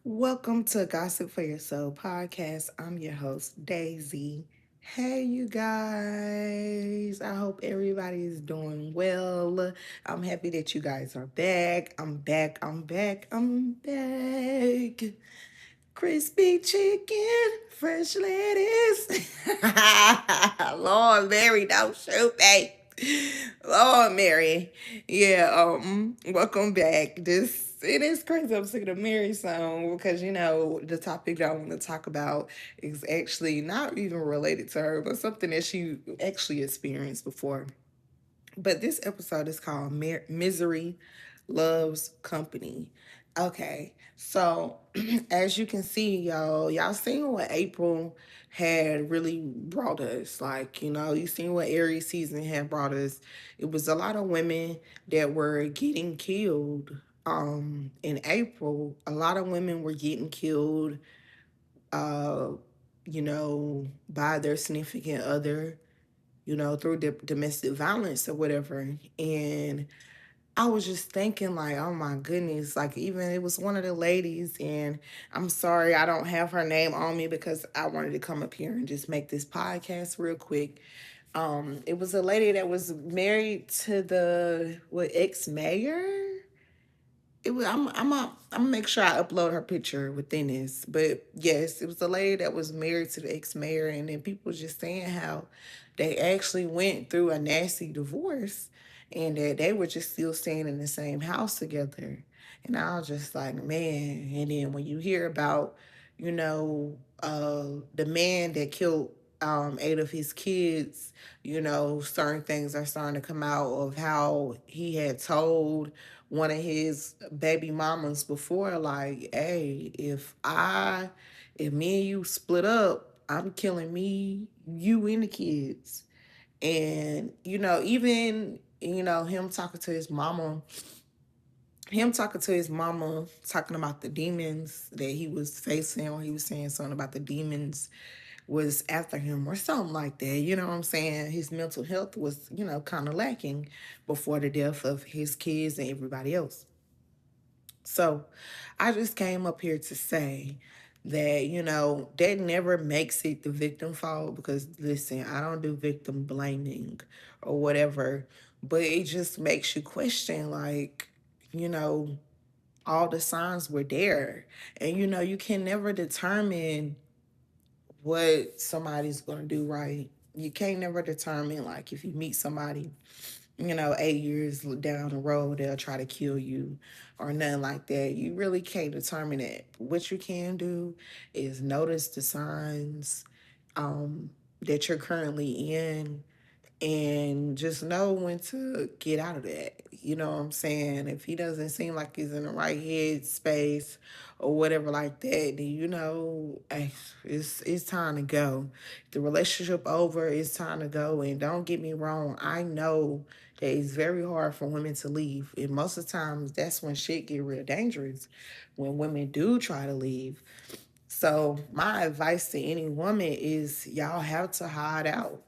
Welcome to Gossip for Your Soul podcast. I'm your host, Daisy. Hey, you guys. I hope everybody is doing well. I'm happy that you guys are back. I'm back. Crispy chicken, fresh lettuce. Lord Mary, don't shoot me. Lord Mary. Yeah, welcome back. This it is crazy. I'm sick of the Mary song because the topic that I want to talk about is actually not even related to her, but something that she actually experienced before. But this episode is called Misery Loves Company. Okay, so as you can see, y'all seen what April had really brought us. Like, you seen what Aries season had brought us. It was a lot of women that were getting killed. In April, a lot of women were getting killed, uh, by their significant other, through domestic violence or whatever. And I was just thinking, like, oh my goodness, like, even it was one of the ladies, and I'm sorry I don't have her name on me because I wanted to come up here and just make this podcast real quick. It was a lady that was married to the ex mayor. It was. I'm gonna make sure I upload her picture within this. But yes, it was a lady that was married to the ex mayor, and then people just saying how they actually went through a nasty divorce, and that they were just still staying in the same house together. And I was just like, man. And then when you hear about, the man that killed eight of his kids, certain things are starting to come out of how he had told one of his baby mamas before, like, hey, if me and you split up, I'm killing me, you, and the kids. And, even, him talking to his mama, talking about the demons that he was facing, or he was saying something about the demons was after him or something like that. You know what I'm saying? His mental health was, kind of lacking before the death of his kids and everybody else. So I just came up here to say that, that never makes it the victim fault because, listen, I don't do victim blaming or whatever, but it just makes you question, like, you know, all the signs were there. And, you can never determine what somebody's going to do right. You can't never determine, like, if you meet somebody, 8 years down the road, they'll try to kill you or nothing like that. You really can't determine it. What you can do is notice the signs that you're currently in and just know when to get out of that. You know what I'm saying? If he doesn't seem like he's in the right head space or whatever like that, then hey, it's time to go. The relationship over, it's time to go. And don't get me wrong, I know that it's very hard for women to leave. And most of the times that's when shit get real dangerous. When women do try to leave. So my advice to any woman is y'all have to hide out.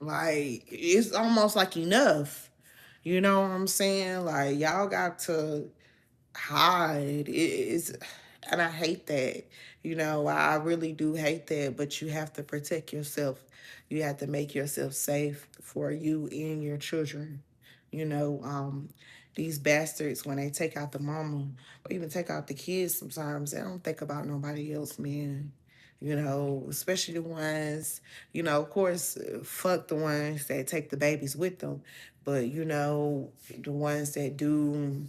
Like, it's almost like enough. You know what I'm saying? Like, y'all got to hide. And I hate that. I really do hate that, but you have to protect yourself. You have to make yourself safe for you and your children. You know, um, these bastards, when they take out the mama or even take out the kids, sometimes they don't think about nobody else, man. Especially the ones, of course, fuck the ones that take the babies with them. But, the ones that do,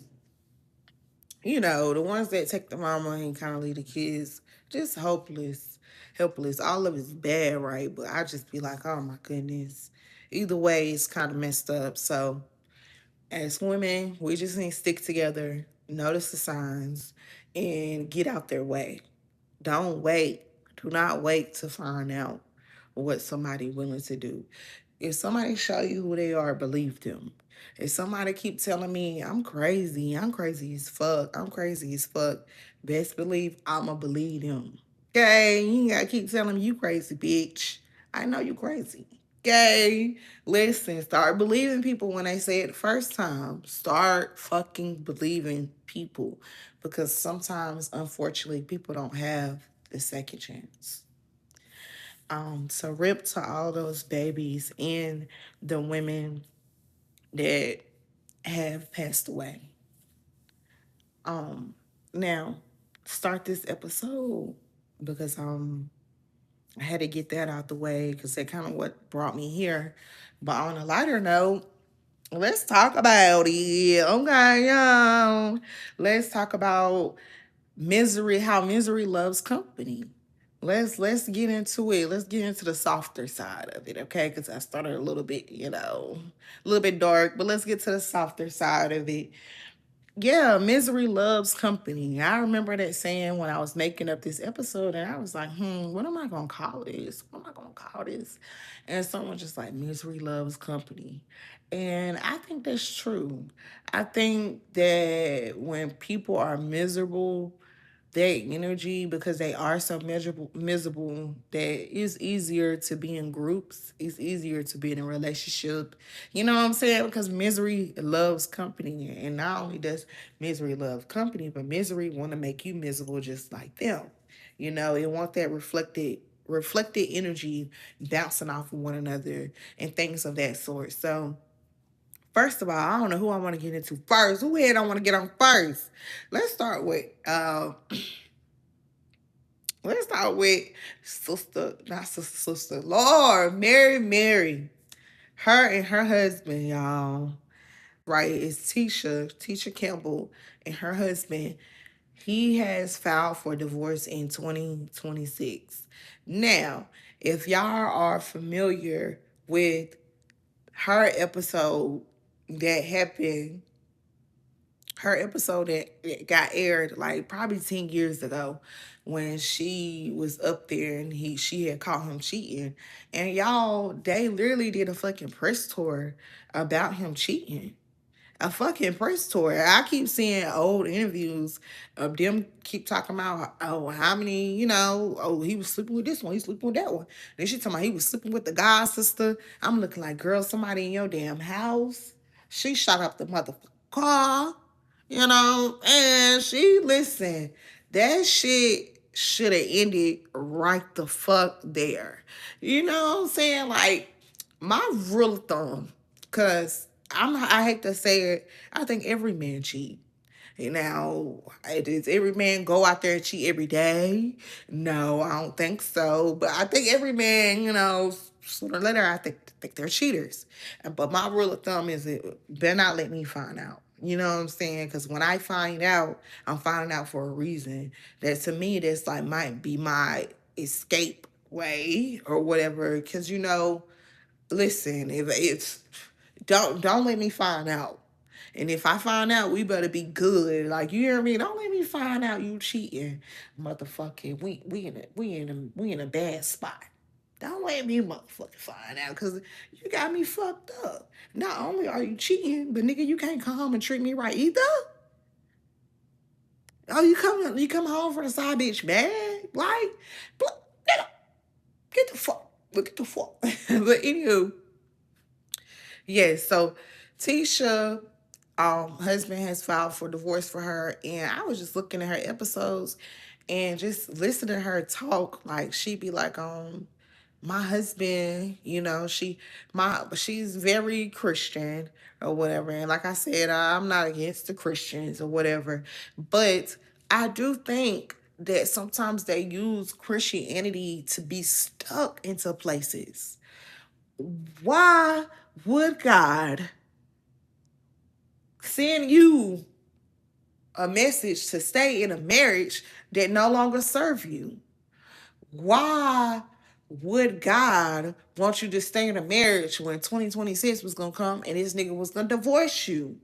the ones that take the mama and kind of leave the kids just hopeless, helpless. All of it's bad, right? But I just be like, oh my goodness. Either way, it's kind of messed up. So, as women, we just need to stick together, notice the signs, and get out their way. Don't wait. Do not wait to find out what somebody willing to do. If somebody show you who they are, believe them. If somebody keep telling me I'm crazy as fuck, I'm crazy as fuck, best believe I'ma believe them. Okay, you ain't gotta keep telling me you crazy, bitch. I know you crazy. Okay. Listen, start believing people when they say it the first time. Start fucking believing people. Because sometimes, unfortunately, people don't have the second chance. So rip to all those babies and the women that have passed away. Um, Now, start this episode because I had to get that out the way because that kind of what brought me here. But on a lighter note, let's talk about it. Okay, y'all. Let's talk about misery, how misery loves company. Let's get into it. Let's get into the softer side of it, okay? Because I started a little bit, a little bit dark, but let's get to the softer side of it. Yeah, misery loves company. I remember that saying when I was making up this episode, and I was like, what am I gonna call this? What am I gonna call this? And someone just like, misery loves company. And I think that's true. I think that when people are miserable, their energy, because they are so miserable, that it's easier to be in groups. It's easier to be in a relationship. You know what I'm saying? Because misery loves company, and not only does misery love company, but misery want to make you miserable just like them. It want that reflected energy bouncing off of one another and things of that sort. So first of all, I don't know who I want to get into first. Who head I want to get on first? Let's start with Let's start with sister, not sister, Lord, Mary. Her and her husband, y'all. Right, it's Tisha Campbell, and her husband. He has filed for divorce in 2026. Now, if y'all are familiar with her episode that happened her episode that got aired like probably 10 years ago when she was up there and she had caught him cheating. And y'all, they literally did a fucking press tour about him cheating, a fucking press tour. I keep seeing old interviews of them keep talking about, oh, how many, oh, he was sleeping with this one, he sleeping with that one. Then she talking about he was sleeping with the god sister. I'm looking like, girl, somebody in your damn house. She shot up the motherfucking car, and she listen. That shit should have ended right the fuck there. You know what I'm saying? Like, my rule of thumb, cause I hate to say it, I think every man cheat. Now, does every man go out there and cheat every day? No, I don't think so. But I think every man, sooner or later, I think they're cheaters. But my rule of thumb is it better not let me find out. You know what I'm saying? Because when I find out, I'm finding out for a reason. That to me, that's like might be my escape way or whatever. Because listen, if it's don't let me find out. And if I find out, we better be good. Like, you hear me? Don't let me find out you cheating, motherfucking. We in a bad spot. Don't let me motherfucking find out, cause you got me fucked up. Not only are you cheating, but nigga, you can't come home and treat me right either. Oh, you come home for the side bitch bad, like, get the fuck, get the fuck. But anywho, yes, so Tisha, husband has filed for divorce for her, and I was just looking at her episodes and just listening to her talk. Like, she'd be like, my husband, she's very Christian or whatever. And like I said, I'm not against the Christians or whatever, but I do think that sometimes they use Christianity to be stuck into places. Why would God send you a message to stay in a marriage that no longer serve you? Why would God want you to stay in a marriage when 2026 was gonna come and this nigga was gonna divorce you?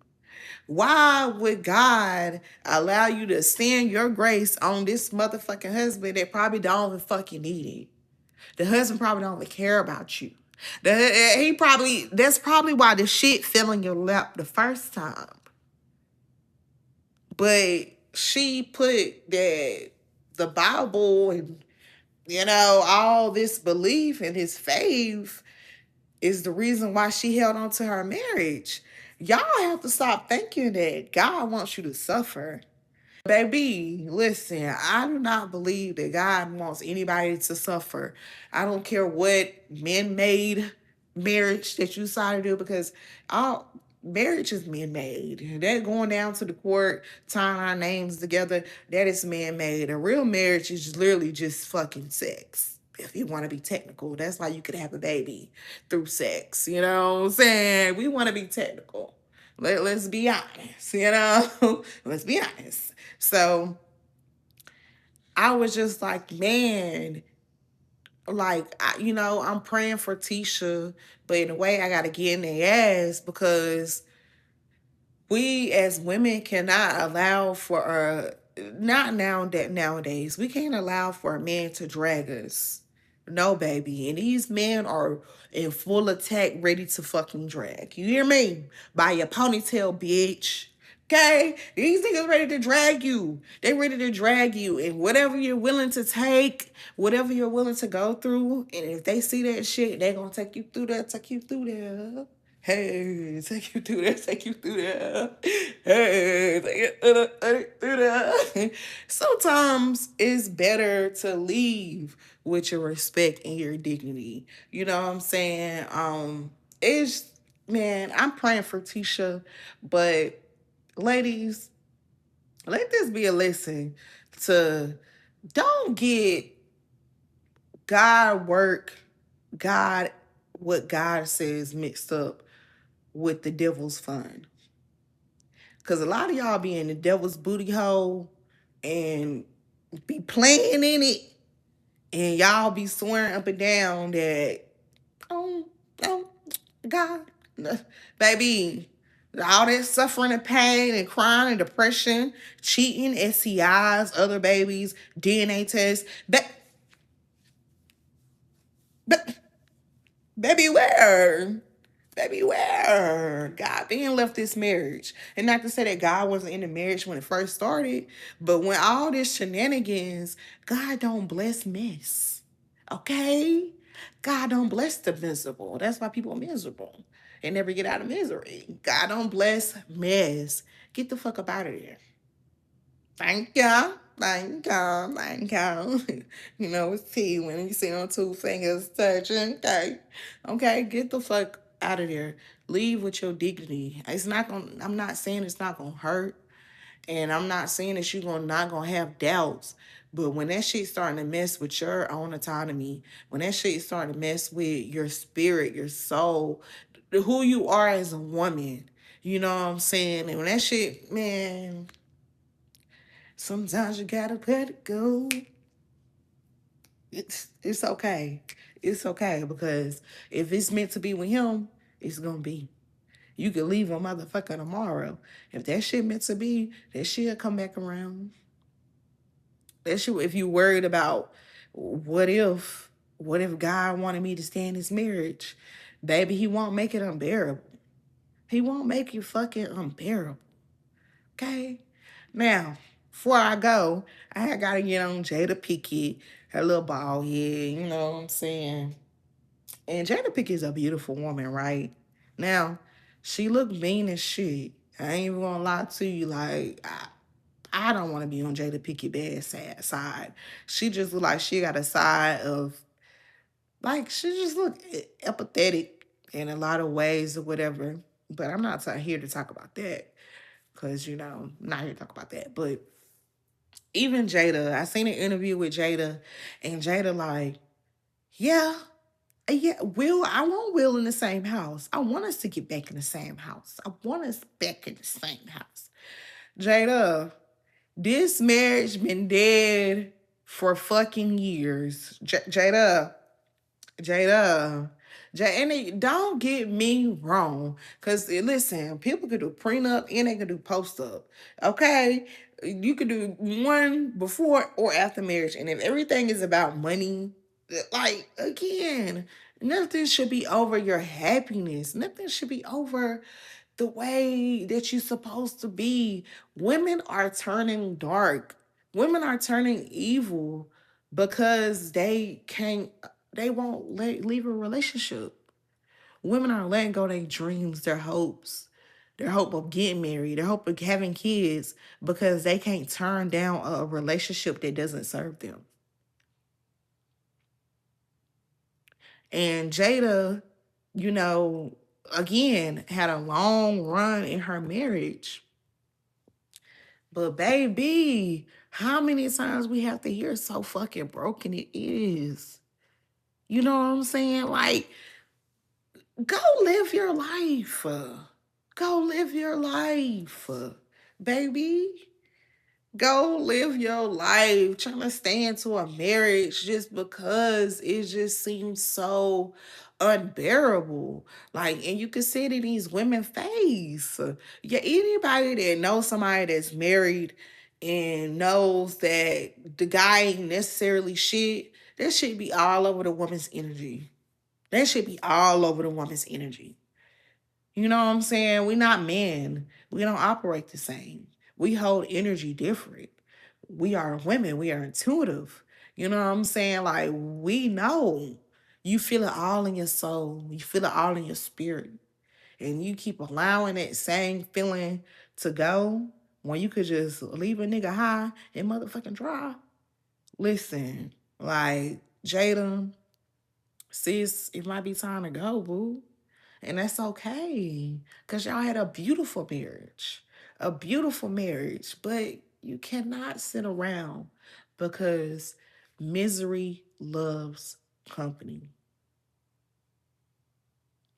Why would God allow you to stand your grace on this motherfucking husband that probably don't even fucking need it? The husband probably don't even care about you. That's probably why the shit fell in your lap the first time. But she put that the Bible and all this belief in his faith is the reason why she held on to her marriage. Y'all have to stop thinking that God wants you to suffer. Baby, listen, I do not believe that God wants anybody to suffer. I don't care what men made marriage that you decided to do, because all marriage is man made. That going down to the court, tying our names together, that is man made. A real marriage is literally just fucking sex. If you want to be technical, that's why you could have a baby through sex. You know what I'm saying? We want to be technical. Let's be honest, you know? Let's be honest. So I was just like, man, I'm praying for Tisha, but in a way, I got to get in their ass, because we as women cannot allow for not now that nowadays we can't allow for a man to drag us. No, baby. And these men are in full attack, ready to fucking drag. You hear me? By your ponytail, bitch. Okay? These niggas ready to drag you. They ready to drag you. And whatever you're willing to take, whatever you're willing to go through, and if they see that shit, they gonna take you through that, take you through there. Hey, take you through that, take you through that. Hey, take you through that. Sometimes it's better to leave with your respect and your dignity. You know what I'm saying? It's man, I'm praying for Tisha, but ladies, let this be a lesson to don't get God work, God, what God says mixed up with the devil's fun. Because a lot of y'all be in the devil's booty hole and be playing in it. And y'all be swearing up and down that, oh, oh, God. Baby, all that suffering and pain and crying and depression, cheating, STIs, other babies, DNA tests. But, baby, where? Baby, where? God then left this marriage. And not to say that God wasn't in the marriage when it first started, but when all this shenanigans, God don't bless mess. Okay? God don't bless the miserable. That's why people are miserable and never get out of misery. God don't bless mess. Get the fuck up out of there. Thank ya. Thank ya. Thank ya. You know, it's tea when you see on two fingers touching. Okay. Okay, get the fuck out of there. Leave with your dignity. It's not gonna, I'm not saying it's not gonna hurt. And I'm not saying that you're not gonna have doubts. But when that shit starting to mess with your own autonomy, when that shit starting to mess with your spirit, your soul, who you are as a woman, you know what I'm saying? And when that shit, man, sometimes you gotta let it go. It's okay. It's okay, because if it's meant to be with him, it's gonna be. You could leave a motherfucker tomorrow. If that shit meant to be, that shit'll come back around. That shit, if you worried about what if God wanted me to stay in this marriage, baby, he won't make it unbearable. He won't make you fucking unbearable. Okay? Now, before I go, I gotta get on Jada Pinkett, her little bald head, you know what I'm saying? And Jada Pinkett is a beautiful woman, right? Now, she look mean as shit. I ain't even gonna lie to you, like, I don't want to be on Jada Pinkett bad sad side. She just look like she got a side of, like, she just look empathetic in a lot of ways or whatever. But I'm not here to talk about that, because, I'm not here to talk about that. But even Jada, I seen an interview with Jada, and Jada like, yeah, yeah, I want Will in the same house. I want us to get back in the same house. I want us back in the same house. Jada, this marriage been dead for fucking years. Jada, and don't get me wrong, cause listen, people could do prenup and they could do post up. Okay, you could do one before or after marriage, and if everything is about money, like again, nothing should be over your happiness. Nothing should be over the way that you're supposed to be. Women are turning dark. Women are turning evil because they won't leave a relationship. Women are letting go their dreams, their hopes, their hope of getting married, their hope of having kids because they can't turn down a relationship that doesn't serve them. And Jada, you know, again, had a long run in her marriage. But baby, how many times we have to hear so fucking broken it is? You know what I'm saying? Like, go live your life. Go live your life, baby. Go live your life. Trying to stay into a marriage just because it just seems so unbearable. Like, and you can see it in these women's face. Yeah, anybody that knows somebody that's married and knows that the guy ain't necessarily shit, that should be all over the woman's energy. That should be all over the woman's energy. You know what I'm saying? We're not men. We don't operate the same. We hold energy different. We are women. We are intuitive. You know what I'm saying? Like, we know. You feel it all in your soul. You feel it all in your spirit. And you keep allowing that same feeling to go when you could just leave a nigga high and motherfucking dry. Listen, like, Jada, sis, it might be time to go, boo. And that's okay. Because y'all had a beautiful marriage. A beautiful marriage. But you cannot sit around because misery loves company.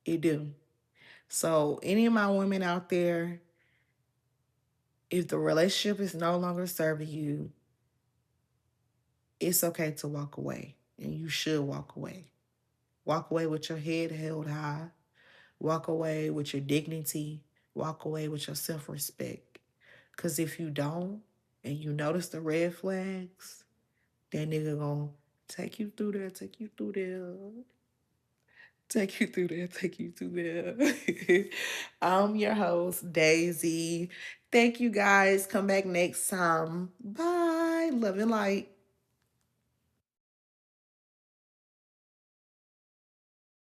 It do. So any of my women out there, if the relationship is no longer serving you, it's okay to walk away. And you should walk away. Walk away with your head held high. Walk away with your dignity. Walk away with your self-respect. Because if you don't, and you notice the red flags, that nigga gonna take you through there, take you through there, take you through there, take you through there. I'm your host, Daisy. Thank you guys. Come back next time. Bye. Love and light.